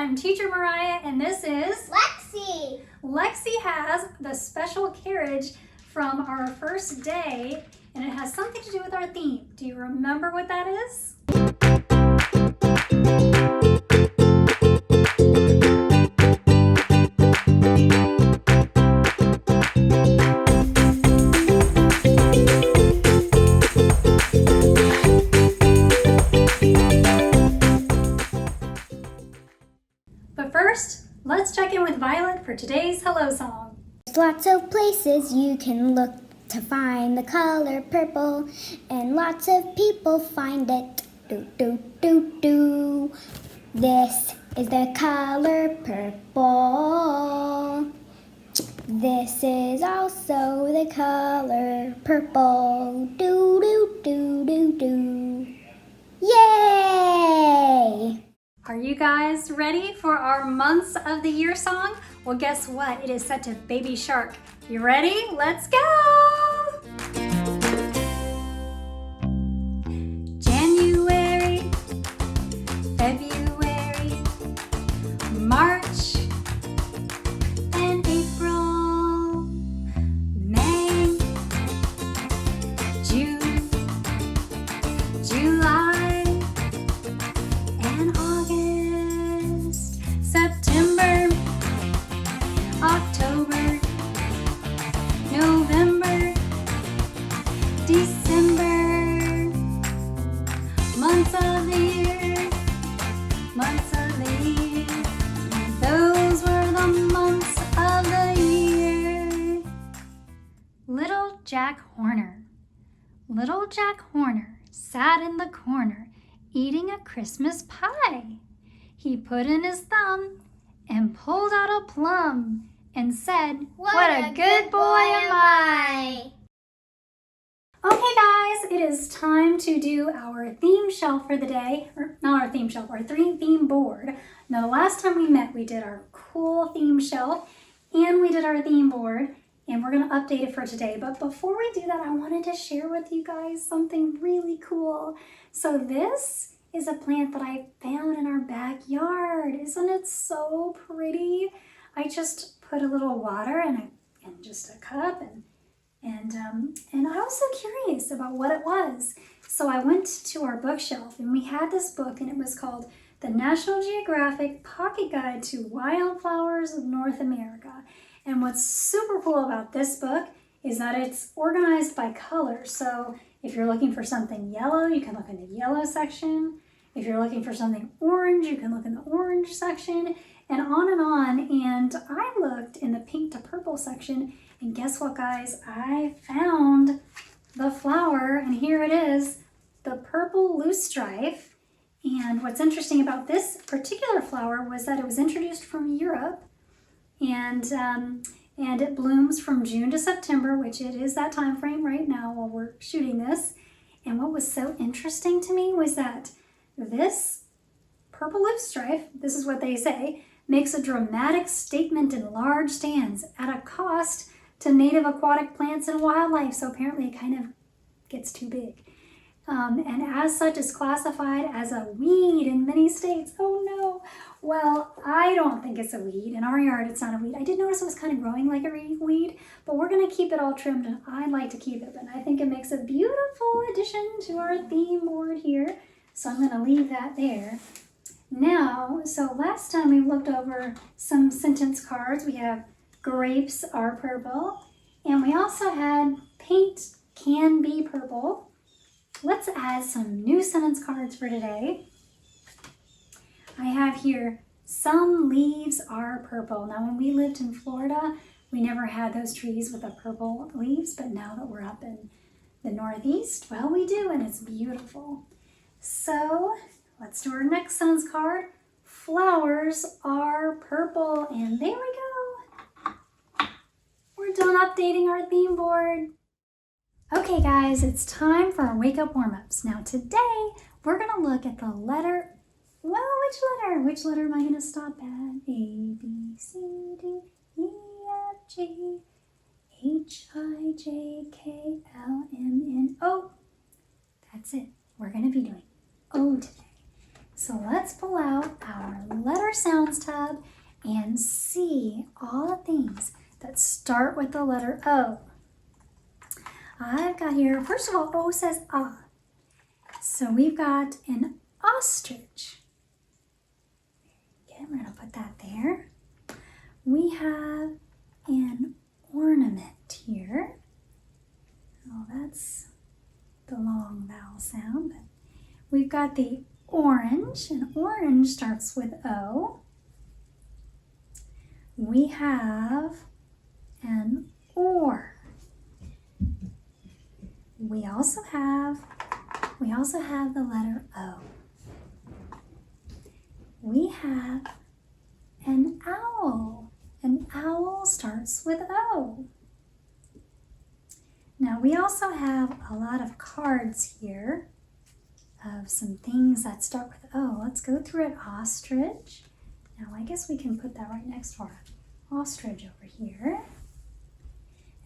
I'm Teacher Mariah, and this is Lexi. Lexi has the special carriage from our first day, and it has something to do with our theme. Do you remember what that is? But first, let's check in with Violet for today's hello song. There's lots of places you can look to find the color purple, and lots of people find it. Do, do, do, do. This is the color purple. This is also the color purple. Do, do, do, do, do. Yay! Are you guys ready for our months of the year song? Well, guess what? It is set to Baby Shark. You ready? Let's go! January, February, March, and April, May, June, July, and August, September, October, November, December, months of the year, months of the year. Those were the months of the year. Little Jack Horner. Little Jack Horner sat in the corner eating a Christmas pie. He put in his thumb and pulled out a plum and said, "What a good boy am I." Okay guys, it is time to do our theme shelf for the day, or not our theme shelf, our theme board. Now the last time we met, we did our cool theme shelf and we did our theme board, and we're gonna update it for today. But before we do that, I wanted to share with you guys something really cool. So this is a plant that I found in our backyard. Isn't it so pretty? I just put a little water in just a cup, and I was so curious about what it was. So I went to our bookshelf, and we had this book, and it was called The National Geographic Pocket Guide to Wildflowers of North America. And what's super cool about this book is that it's organized by color. So if you're looking for something yellow, you can look in the yellow section. If you're looking for something orange, you can look in the orange section, and on and on. And I looked in the pink to purple section, and guess what, guys? I found the flower, and here it is, the purple loosestrife. And what's interesting about this particular flower was that it was introduced from Europe, and it blooms from June to September, which it is that time frame right now while we're shooting this. And what was so interesting to me was that this purple loosestrife, this is what they say, makes a dramatic statement in large stands at a cost to native aquatic plants and wildlife. So apparently it kind of gets too big. And as such is classified as a weed in many states. Oh no. Well, I don't think it's a weed. In our yard, it's not a weed. I did notice it was kind of growing like a weed, but we're going to keep it all trimmed, and I'd like to keep it. And I think it makes a beautiful addition to our theme board here. So I'm going to leave that there. Now, so last time we looked over some sentence cards. We have grapes are purple, and we also had paint can be purple. Let's add some new sentence cards for today. I have here, some leaves are purple. Now, when we lived in Florida, we never had those trees with the purple leaves, but now that we're up in the Northeast, well, we do, and it's beautiful. So let's do our next sentence card. Flowers are purple, and there we go. We're done updating our theme board. Okay guys, it's time for our wake up warm-ups. Now today, we're gonna look at the letter, well, which letter am I gonna stop at? A, B, C, D, E, F, G, H, I, J, K, L, M, N, O. That's it. We're gonna be doing O today. So let's pull out our letter our sounds tab and see all the things that start with the letter O. I've got here, first of all, O says ah. So we've got an ostrich. Okay, we're going to put that there. We have an ornament here. Oh, that's the long vowel sound. But we've got the orange, and orange starts with O. We have an oar. We also have the letter O. We have an owl. An owl starts with O. Now we also have a lot of cards here of some things that start with O. Let's go through it. Ostrich. Now I guess we can put that right next to our ostrich over here.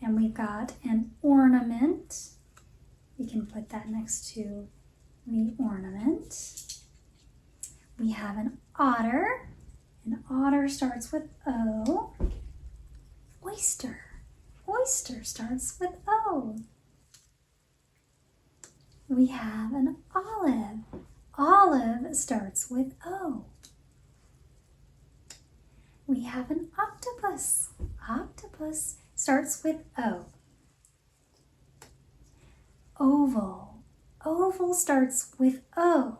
And we've got an ornament. We can put that next to the ornament. We have an otter. An otter starts with O. Oyster. Oyster starts with O. We have an olive. Olive starts with O. We have an octopus. Octopus starts with O. Oval. Oval starts with O.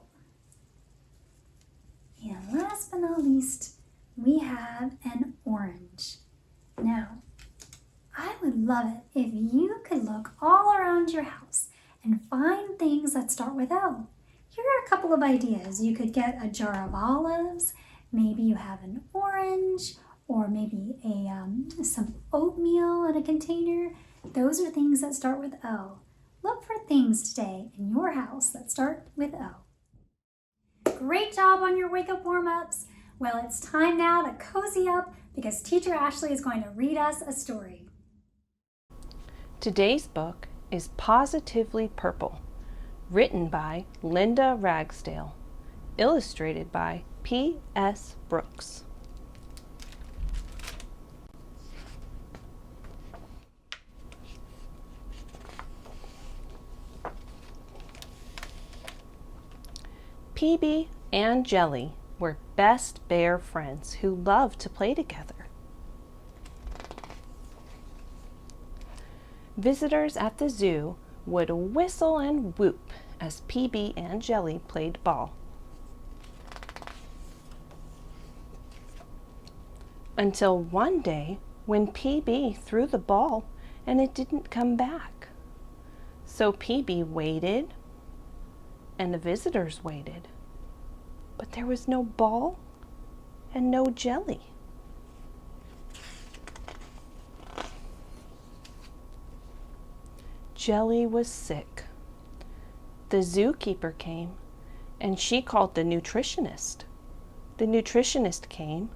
And last but not least, we have an orange. Now, I would love it if you could look all around your house and find things that start with O. Here are a couple of ideas. You could get a jar of olives. Maybe you have an orange, or maybe some oatmeal in a container. Those are things that start with O. Look for things today in your house that start with O. Great job on your wake-up warm-ups. Well, it's time now to cozy up because Teacher Ashley is going to read us a story. Today's book is Positively Purple, written by Linda Ragsdale, illustrated by P.S. Brooks. PB and Jelly were best bear friends who loved to play together. Visitors at the zoo would whistle and whoop as PB and Jelly played ball. Until one day when PB threw the ball and it didn't come back. So PB waited and the visitors waited, but there was no ball and no jelly. Jelly was sick. The zookeeper came and she called the nutritionist. The nutritionist came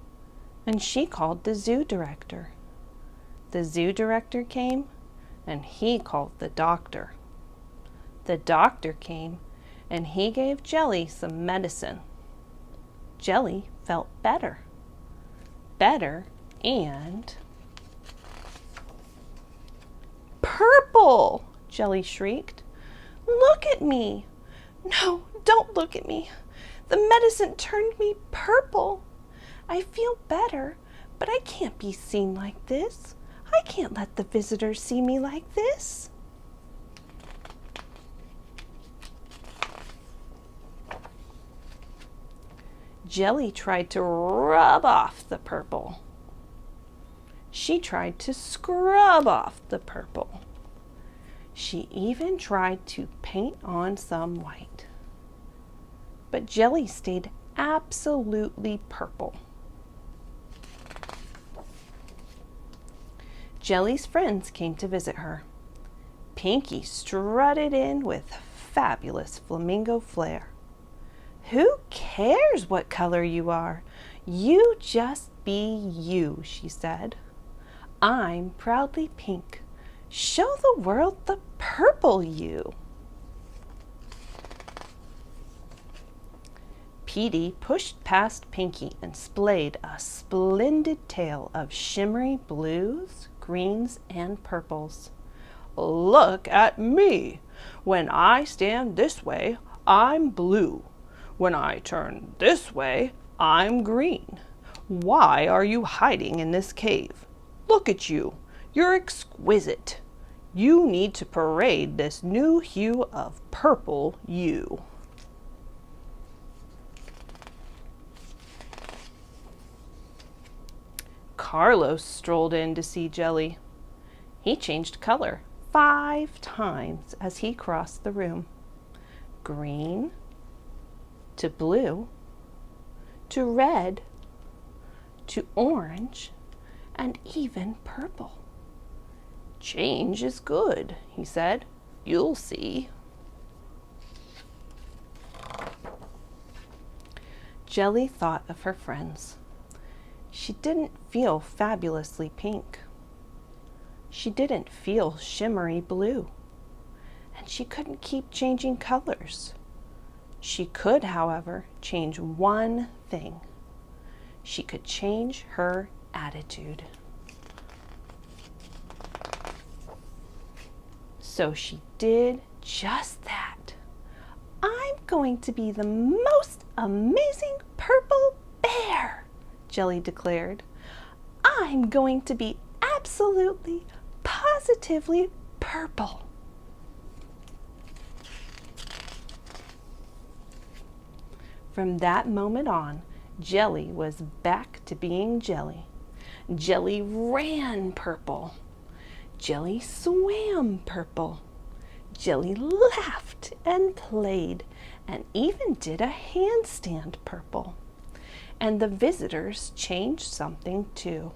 and she called the zoo director. The zoo director came and he called the doctor. The doctor came and he gave Jelly some medicine. Jelly felt better. Better and... Purple! Jelly shrieked. Look at me! No, don't look at me. The medicine turned me purple. I feel better, but I can't be seen like this. I can't let the visitors see me like this. Jelly tried to rub off the purple. She tried to scrub off the purple. She even tried to paint on some white. But Jelly stayed absolutely purple. Jelly's friends came to visit her. Pinky strutted in with fabulous flamingo flair. Who cares what color you are? You just be you, she said. I'm proudly pink. Show the world the purple you. Petey pushed past Pinky and splayed a splendid tail of shimmery blues, greens, and purples. Look at me! When I stand this way, I'm blue. When I turn this way, I'm green. Why are you hiding in this cave? Look at you. You're exquisite. You need to parade this new hue of purple you. Carlos strolled in to see Jelly. He changed color 5 times as he crossed the room. Green to blue to red to orange and even purple. Change is good, he said. You'll see. Jelly thought of her friends. She didn't feel fabulously pink. She didn't feel shimmery blue. And she couldn't keep changing colors. She could, however, change one thing. She could change her attitude. So she did just that. I'm going to be the most amazing purple bear, Jelly declared. I'm going to be absolutely, positively purple. From that moment on, Jelly was back to being Jelly. Jelly ran purple. Jelly swam purple. Jelly laughed and played and even did a handstand purple. And the visitors changed something too.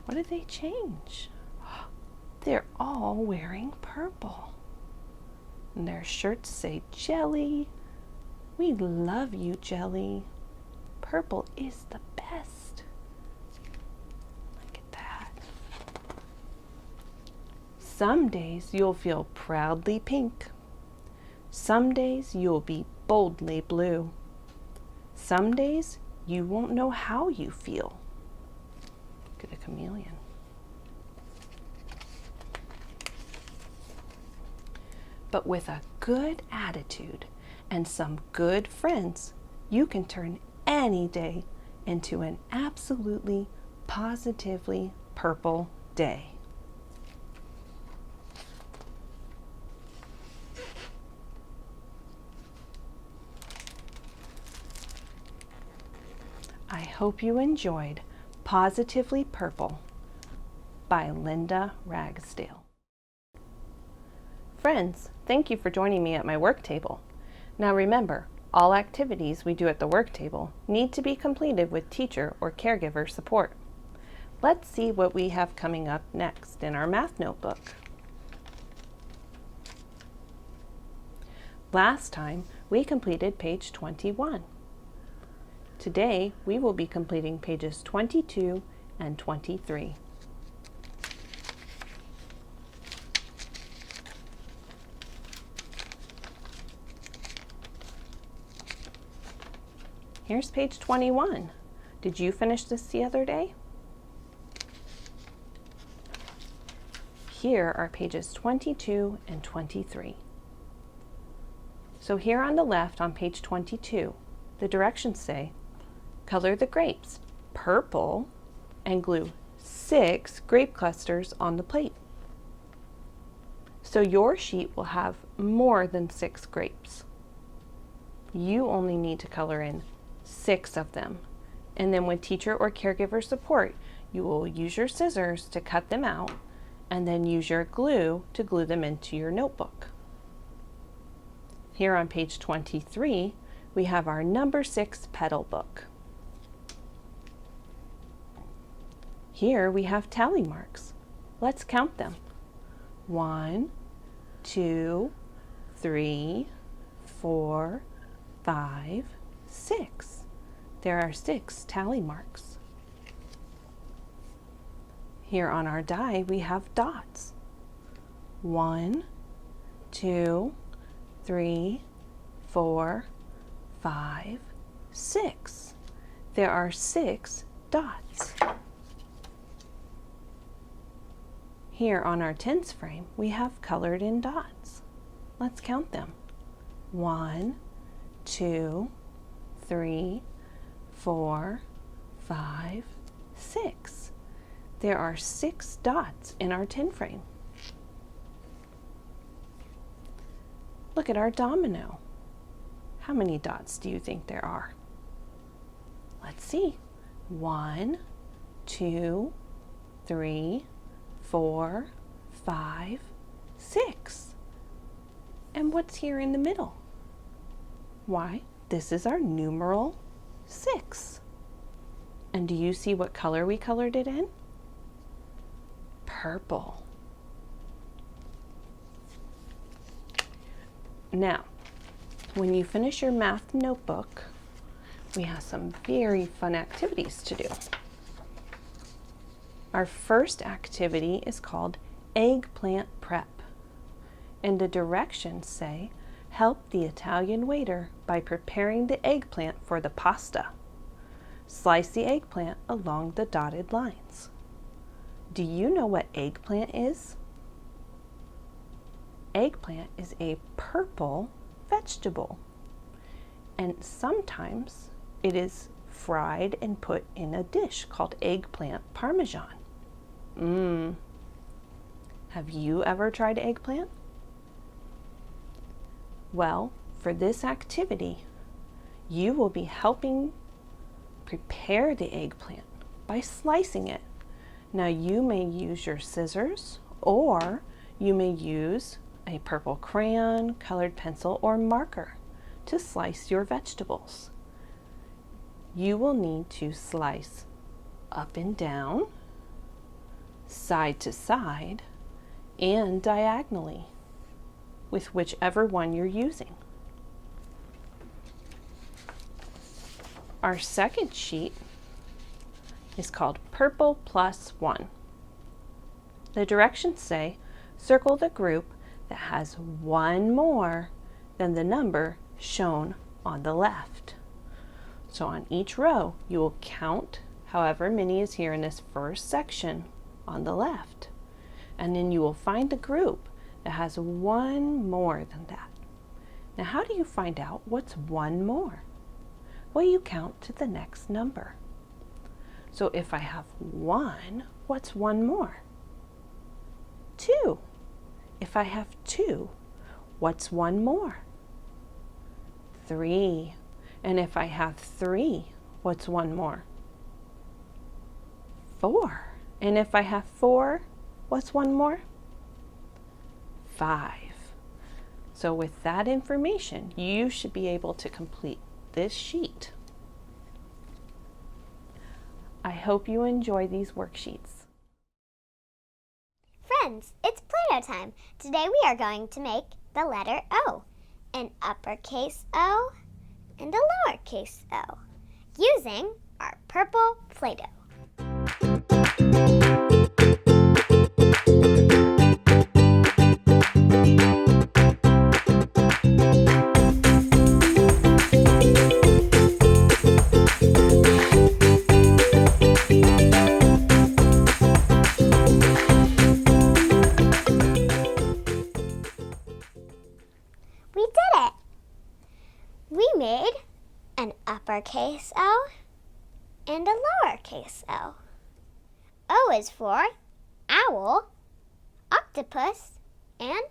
What did they change? They're all wearing purple. And their shirts say, Jelly, we love you, Jelly. Purple is the best. Look at that. Some days you'll feel proudly pink. Some days you'll be boldly blue. Some days you won't know how you feel. Look at a chameleon. But with a good attitude and some good friends, you can turn any day into an absolutely, positively purple day. I hope you enjoyed Positively Purple by Linda Ragsdale. Friends, thank you for joining me at my work table. Now remember, all activities we do at the work table need to be completed with teacher or caregiver support. Let's see what we have coming up next in our math notebook. Last time, we completed page 21. Today, we will be completing pages 22 and 23. Here's page 21. Did you finish this the other day? Here are pages 22 and 23. So here on the left on page 22, the directions say, color the grapes purple and glue 6 grape clusters on the plate. So your sheet will have more than 6 grapes. You only need to color in 6 of them. And then with teacher or caregiver support, you will use your scissors to cut them out and then use your glue to glue them into your notebook. Here on page 23, we have our number 6 petal book. Here we have tally marks. Let's count them. 1, 2, 3, 4, 5, 6. There are 6 tally marks. Here on our die we have dots. 1, 2, 3, 4, 5, 6. There are 6 dots. Here on our tens frame, we have colored in dots. Let's count them. 1, 2, 3, 4, 5, 6. There are 6 dots in our 10 frame. Look at our domino. How many dots do you think there are? Let's see. 1, 2, 3, 4, 5, 6. And what's here in the middle? Why, this is our numeral 6. And do you see what color we colored it in? Purple. Now, when you finish your math notebook, we have some very fun activities to do. Our first activity is called Eggplant Prep, and the directions say, help the Italian waiter by preparing the eggplant for the pasta. Slice the eggplant along the dotted lines. Do you know what eggplant is? Eggplant is a purple vegetable, and sometimes it is fried and put in a dish called eggplant parmesan. Have you ever tried eggplant? Well, for this activity, you will be helping prepare the eggplant by slicing it. Now you may use your scissors, or you may use a purple crayon, colored pencil, or marker to slice your vegetables. You will need to slice up and down, side to side, and diagonally with whichever one you're using. Our second sheet is called Purple Plus 1. The directions say, circle the group that has one more than the number shown on the left. So on each row, you will count however many is here in this first section on the left. And then you will find the group that has one more than that. Now, how do you find out what's one more? Well, you count to the next number. So if I have 1, what's one more? 2. If I have 2, what's one more? 3. And if I have 3, what's one more? 4. And if I have 4, what's one more? 5. So with that information, you should be able to complete this sheet. I hope you enjoy these worksheets. Friends, it's Play-Doh time. Today we are going to make the letter O, an uppercase O and a lowercase o, using our purple Play-Doh. We did it! We made an uppercase O and a lowercase o. O is for owl, octopus, and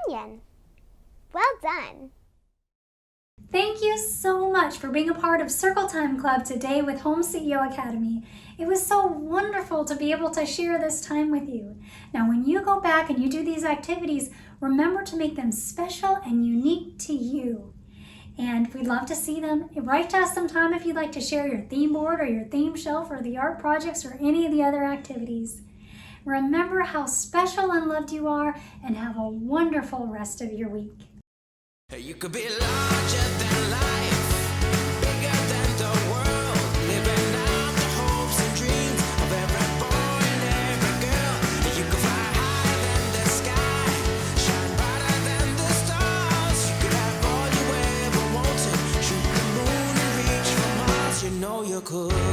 onion. Well done! Thank you so much for being a part of Circle Time Club today with Home CEO Academy. It was so wonderful to be able to share this time with you. Now, when you go back and you do these activities, remember to make them special and unique to you. And we'd love to see them. Write to us sometime if you'd like to share your theme board or your theme shelf or the art projects or any of the other activities. Remember how special and loved you are, and have a wonderful rest of your week. You could be larger than life, bigger than the world, living out the hopes and dreams of every boy and every girl. You could fly higher than the sky, shine brighter than the stars. You could have could.